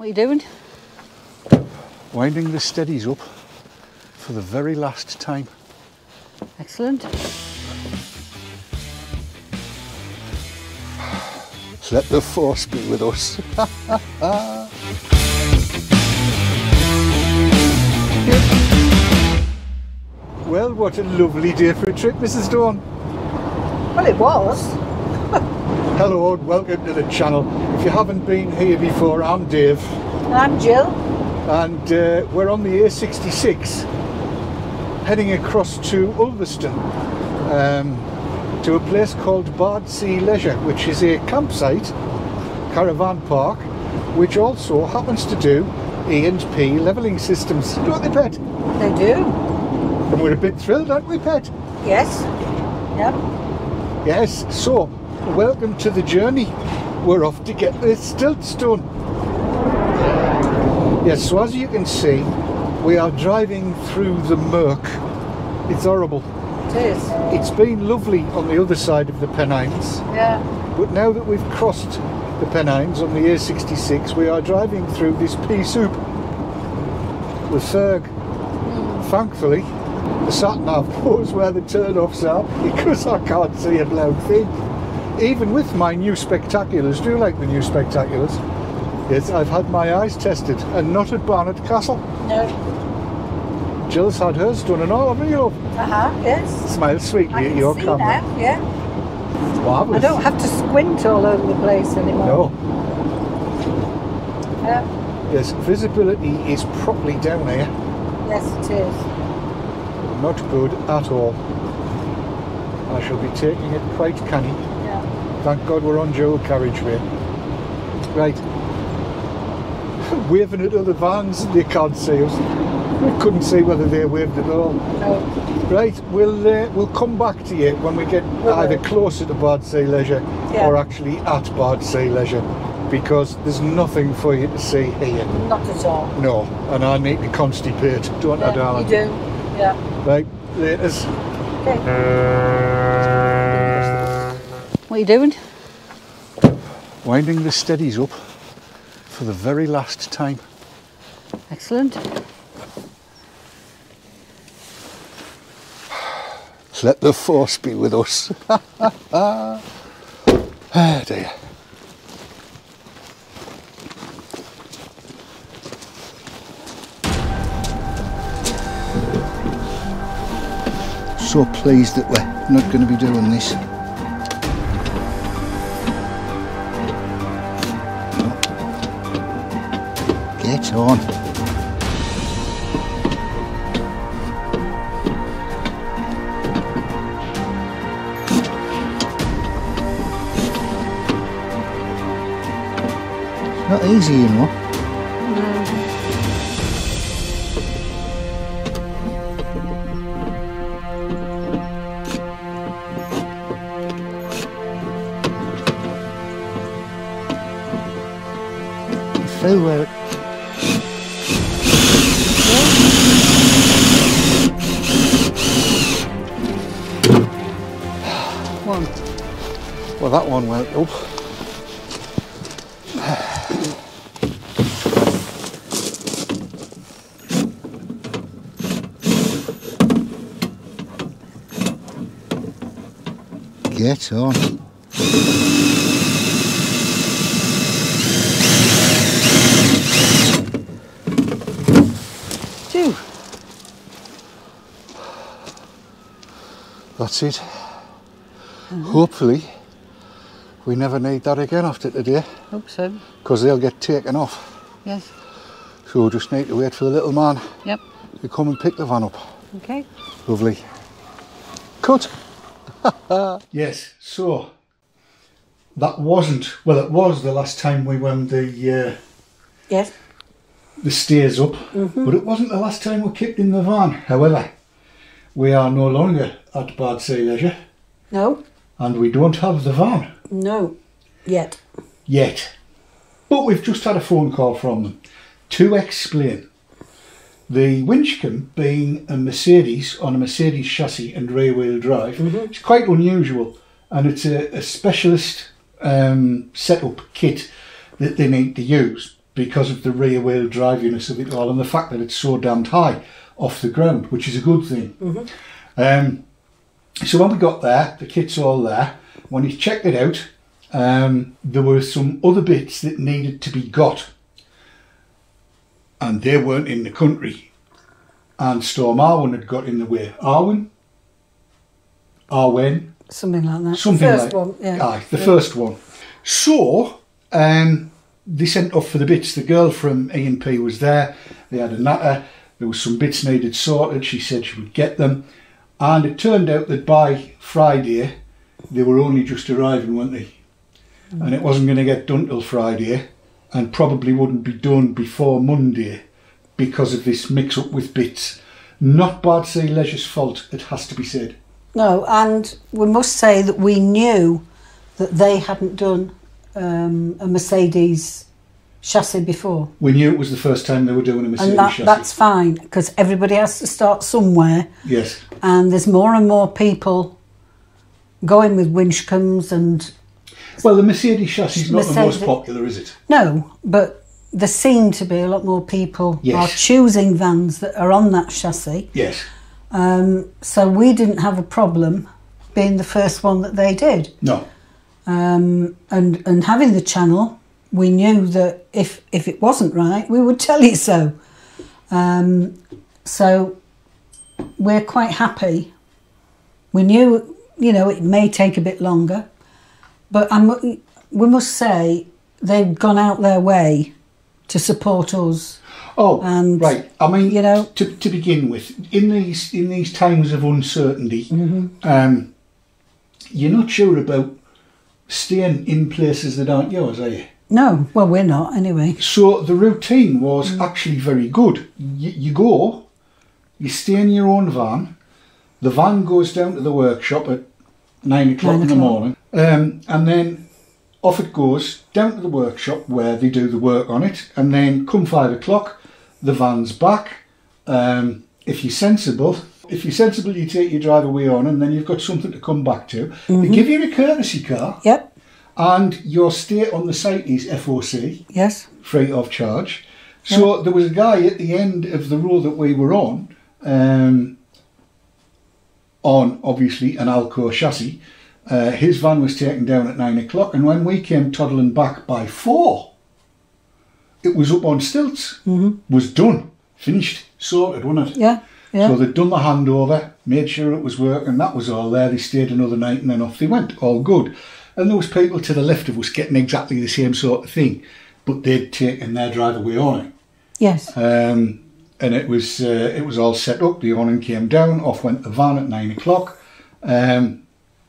What are you doing? Winding the steadies up for the very last time. Excellent. Let the force be with us. Well, what a lovely day for a trip, Mrs. Dawn. Well, it was. Hello and welcome to the channel. If you haven't been here before, I'm Dave. And I'm Jill. And we're on the A66 heading across to Ulverston to a place called Bardsea Leisure, which is a campsite, caravan park, which also happens to do E&P levelling systems, don't they, Pet? They do. And we're a bit thrilled, aren't we, Pet? Yes. Yep. Yes, so welcome to the journey. We're off to get the Stiltstone. Yes, so as you can see, we are driving through the murk. It's horrible. It is. It's been lovely on the other side of the Pennines. Yeah. But now that we've crossed the Pennines on the A66, we are driving through this pea soup with Ferg. Thankfully, the sat-nav knows where the turn-offs are because I can't see a blown thing. Even with my new spectaculars, do you like the new spectaculars? Yes, I've had my eyes tested and not at Barnet Castle. No. Jill's had hers done and all, haven't you, love? Yes. Smile sweetly at your camera. Now, yeah. Marvellous. I don't have to squint all over the place anymore. No. Yeah. Yes, visibility is properly down here. Yes, it is. Not good at all. I shall be taking it quite canny. Yeah. Thank God we're on dual carriageway. Right. Waving at other vans, they can't see us. We couldn't see whether they waved at all. No. Right, we'll come back to you when we get either closer to Bardsea Leisure or actually at Bardsea Leisure, because there's nothing for you to see here. Not at all. No, and I need to constipate, don't I, darling? You do. Yeah. Right, laters. Okay. What are you doing? Winding the steadies up for the very last time. Excellent. Let the force be with us. Ah, dear. So pleased that we're not going to be doing this. Get on. Not easy, you know. You feel where it... One. Well, that one went up. Get on. Two. That's it. Hopefully we never need that again after today. Hope so. Because they'll get taken off. Yes. So we'll just need to wait for the little man Yep. to come and pick the van up. Okay. Lovely. Cut. Yes, so that wasn't, well, it was the last time we wound the Yes. the stairs up, but it wasn't the last time we kicked in the van. However, we are no longer at Bardsea Leisure. No. And we don't have the van. No. Yet. But we've just had a phone call from them to explain. The Winchcombe, being a Mercedes on a Mercedes chassis and rear wheel drive, it's quite unusual, and it's a specialist setup kit that they need to use. because of the rear wheel driviness of it all and the fact that it's so damned high off the ground, which is a good thing. So when we got there, the kit's all there. When you checked it out, there were some other bits that needed to be got, and they weren't in the country. And Storm Arwen had got in the way. Arwen? Something like that. Something the first like one, yeah. Aye, the first one. So, they sent off for the bits. The girl from E&P was there. They had a natter. There was some bits needed sorted. She said she would get them. And it turned out that by Friday, they were only just arriving, weren't they? And it wasn't going to get done till Friday, and probably wouldn't be done before Monday because of this mix-up with bits. Not Bardsea Leisure's fault, it has to be said. No, and we must say that we knew that they hadn't done a Mercedes chassis before. We knew it was the first time they were doing a Mercedes chassis. That's fine, because everybody has to start somewhere. Yes. And there's more and more people going with Winchcombes and... Well, the Mercedes chassis is not the most popular, is it? No, but there seem to be a lot more people are choosing vans that are on that chassis. Yes. So we didn't have a problem being the first one that they did. No. And having the channel, we knew that if it wasn't right, we would tell you so. So we're quite happy. We knew, you know, it may take a bit longer, but we must say they've gone out their way to support us. Oh, and, right. I mean, you know, to begin with, in these times of uncertainty, you're not sure about staying in places that aren't yours, are you? No, well, we're not anyway. So the routine was actually very good. You go, you stay in your own van, the van goes down to the workshop at 9 o'clock in the morning, and then off it goes down to the workshop where they do the work on it, and then come 5 o'clock, the van's back. If you're sensible, you take your drive away on, and then you've got something to come back to. They give you a courtesy car. Yep. And your stay on the site is FOC. Yes. Free of charge. So there was a guy at the end of the road that we were on obviously an Alco chassis. His van was taken down at 9 o'clock, and when we came toddling back by 4, it was up on stilts. Was done, finished, sorted, wasn't it? Yeah. Yeah. So they'd done the handover, made sure it was working, that was all there. They stayed another night and then off they went, all good. And there was people to the left of us getting exactly the same sort of thing, but they'd taken their drive away awning. Yes. And it was all set up. The awning came down. Off went the van at 9 o'clock.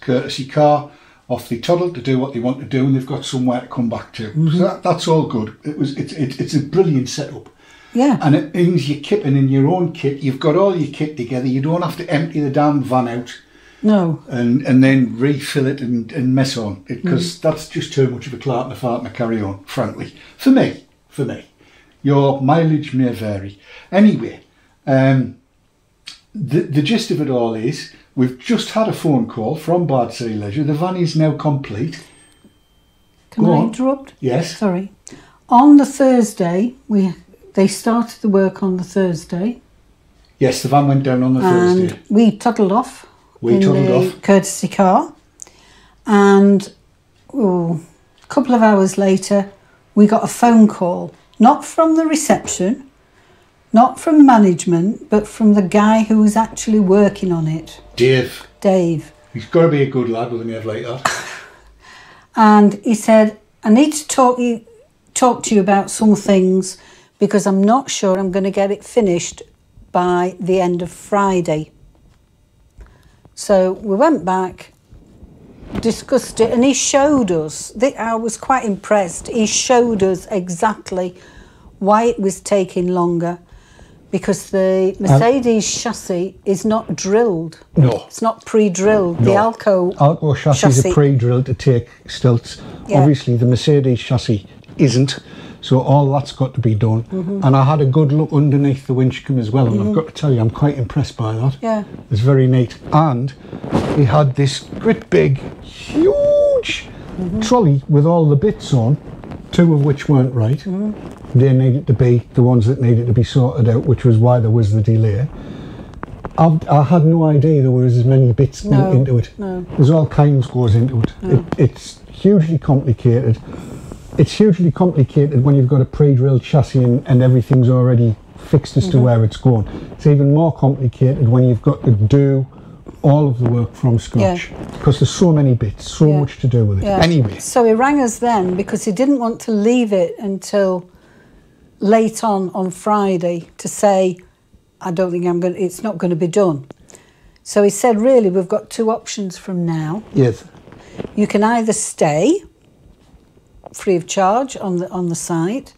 Courtesy car. Off they toddled to do what they want to do, and they've got somewhere to come back to. So that's all good. It's a brilliant setup. Yeah. And it means you're kitting in your own kit. You've got all your kit together. You don't have to empty the damn van out. No. And then refill it and mess on it, because that's just too much of a clart and a fart and a carry on, frankly. For me. Your mileage may vary. Anyway, the gist of it all is we've just had a phone call from Bardsea Leisure. The van is now complete. Can I interrupt? Yes. Sorry. On the Thursday, they started the work on the Thursday. Yes, the van went down on the Thursday. And we toddled off. We toddled off. Courtesy car. And a couple of hours later, we got a phone call, not from the reception, not from management, but from the guy who was actually working on it. Dave. He's got to be a good lad with a name like that. And he said, I need to talk to you about some things, because I'm not sure I'm going to get it finished by the end of Friday. So we went back, discussed it, and he showed us. I was quite impressed. He showed us exactly why it was taking longer, because the Mercedes chassis is not drilled. No. It's not pre-drilled. No. The Alco chassis are pre-drilled to take stilts. Yeah. Obviously, the Mercedes chassis isn't. So all that's got to be done. And I had a good look underneath the Winchcombe as well, and I've got to tell you, I'm quite impressed by that. Yeah. It's very neat. And he had this great big, huge trolley with all the bits on, 2 of which weren't right. they needed to be the ones that needed to be sorted out, which was why there was the delay. I had no idea there was as many bits into it. No. There's all kinds goes into it. No. It's hugely complicated. It's hugely complicated when you've got a pre-drilled chassis and everything's already fixed as to where it's going. It's even more complicated when you've got to do all of the work from scratch, because there's so many bits, so much to do with it. Anyway. So he rang us then because he didn't want to leave it until late on Friday to say, I don't think it's not going to be done. So he said, really, we've got two options from now. Yes. You can either stay free of charge on the site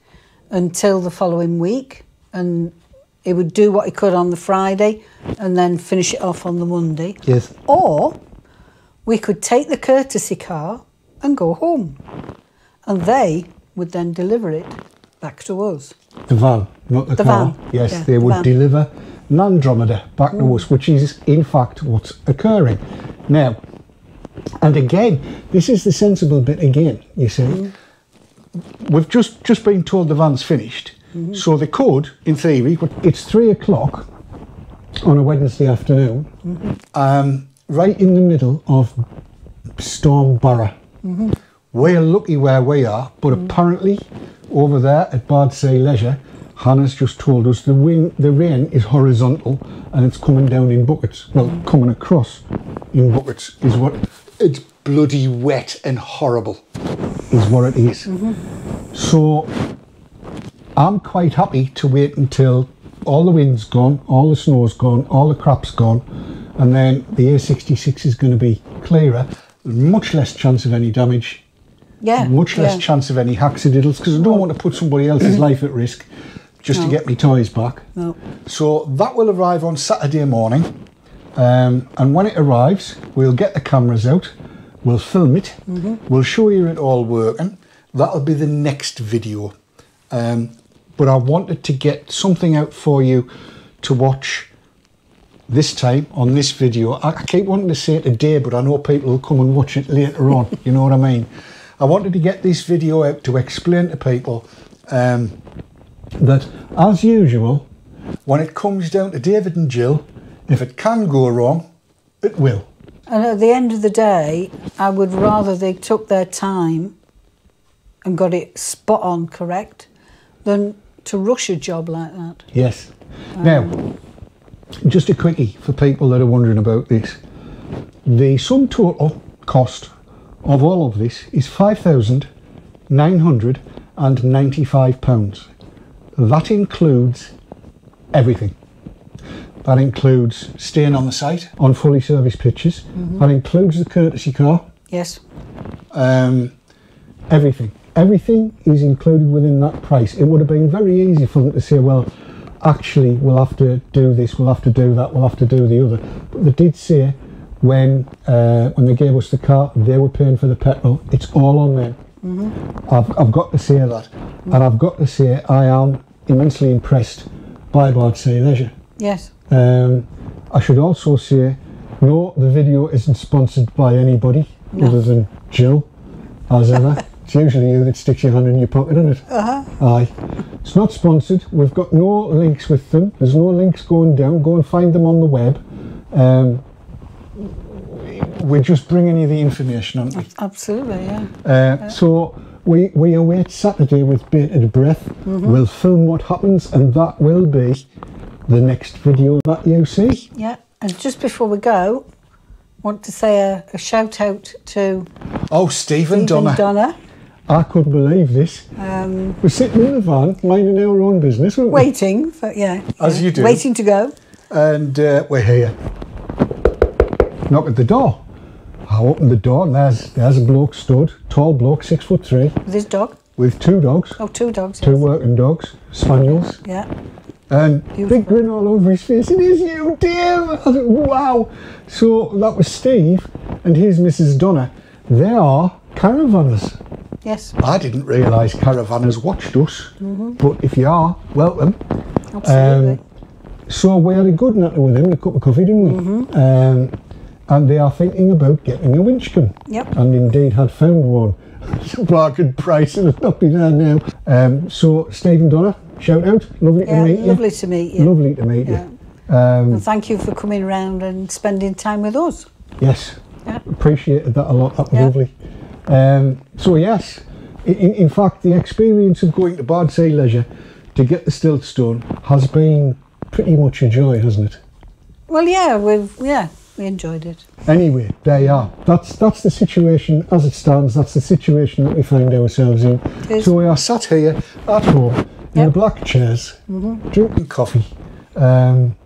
until the following week, and he would do what he could on the Friday and then finish it off on the Monday. Yes. Or we could take the courtesy car and go home, and they would then deliver it back to us. The van, not the car. Van. Yes, Yeah, they the would van. deliver Vandromeda back to us, which is in fact what's occurring. Now, and again, this is the sensible bit again, you see. We've just been told the van's finished, so they could, in theory, it's 3 o'clock on a Wednesday afternoon, right in the middle of Stormborough. We're lucky where we are, but apparently over there at Bardsea Leisure, Hannah's just told us the rain is horizontal and it's coming down in buckets. Well, coming across in buckets is what... It's bloody wet and horrible, is what it is. So I'm quite happy to wait until all the wind's gone, all the snow's gone, all the crap's gone, and then the A66 is going to be clearer, much less chance of any damage, much less chance of any accidentals, because I don't want to put somebody else's life at risk just to get my toys back. So that will arrive on Saturday morning, and when it arrives, we'll get the cameras out, we'll film it, we'll show you it all working. That'll be the next video. But I wanted to get something out for you to watch this time on this video. I keep wanting to say it today, but I know people will come and watch it later on. You know what I mean? I wanted to get this video out to explain to people that, as usual, when it comes down to David and Jill, if it can go wrong, it will. And at the end of the day, I would rather they took their time and got it spot on correct than to rush a job like that. Yes. Now, just a quickie for people that are wondering about this. The sum total cost of all of this is £5,995. That includes everything. That includes staying on the site on fully serviced pitches. That includes the courtesy car. Yes. Everything. Everything is included within that price. It would have been very easy for them to say, well, actually, we'll have to do this, we'll have to do that, we'll have to do the other. But they did say when they gave us the car, they were paying for the petrol. It's all on them. I've got to say that. And I've got to say I am immensely impressed by Bardsea Leisure. Yes. I should also say, no, the video isn't sponsored by anybody other than Jill, as ever. It's usually you that sticks your hand in your pocket, isn't it? Aye. It's not sponsored. We've got no links with them. There's no links going down. Go and find them on the web. We're just bringing you the information, aren't we? Absolutely, So we await Saturday with bated breath. We'll film what happens, and that will be the next video that you see. Yeah, and just before we go, I want to say a shout out to Stephen Donner. I couldn't believe this. We're sitting in the van, minding our own business, weren't we? Waiting for, As you do. Waiting to go. And we're here. Knock at the door. I opened the door and there's a bloke stood, tall bloke, 6'3". With his dog? With two dogs. Oh, two dogs, Two working dogs, spaniels. Yeah. And big grin all over his face. It is you, Dave! I thought, wow! So that was Steve and his Mrs. Donner. They are caravanners. Yes. I didn't realise caravanners watched us, but if you are, welcome. Absolutely. So we had a good natter with him, a cup of coffee, didn't we? and they are thinking about getting a Winchcombe. Yep. And indeed had found one. Market price, and it's not be there now. So Steve and Donna, shout out. Lovely to meet you. Lovely to meet you. Lovely to meet you. And thank you for coming around and spending time with us. Yes. Yeah. Appreciated that a lot. That was lovely. So yes, in fact, the experience of going to Bardsea Leisure to get the stilts done has been pretty much a joy, hasn't it? Well, yeah, we enjoyed it. Anyway, there you are. That's the situation as it stands. That's the situation that we find ourselves in. So we are sat here at home in the black chairs, drinking coffee, and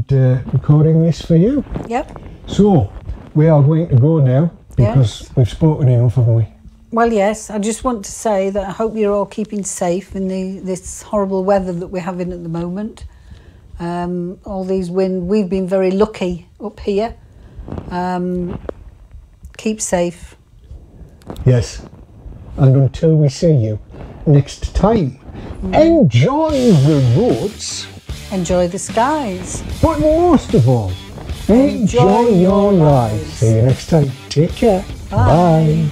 recording this for you. Yep. So we are going to go now because we've spoken enough, haven't we? Well, yes. I just want to say that I hope you're all keeping safe in this horrible weather that we're having at the moment. All these wind, we've been very lucky up here. Keep safe. Yes, and until we see you next time, enjoy the roads, enjoy the skies, but most of all, enjoy your lives. See you next time. Take care. Bye.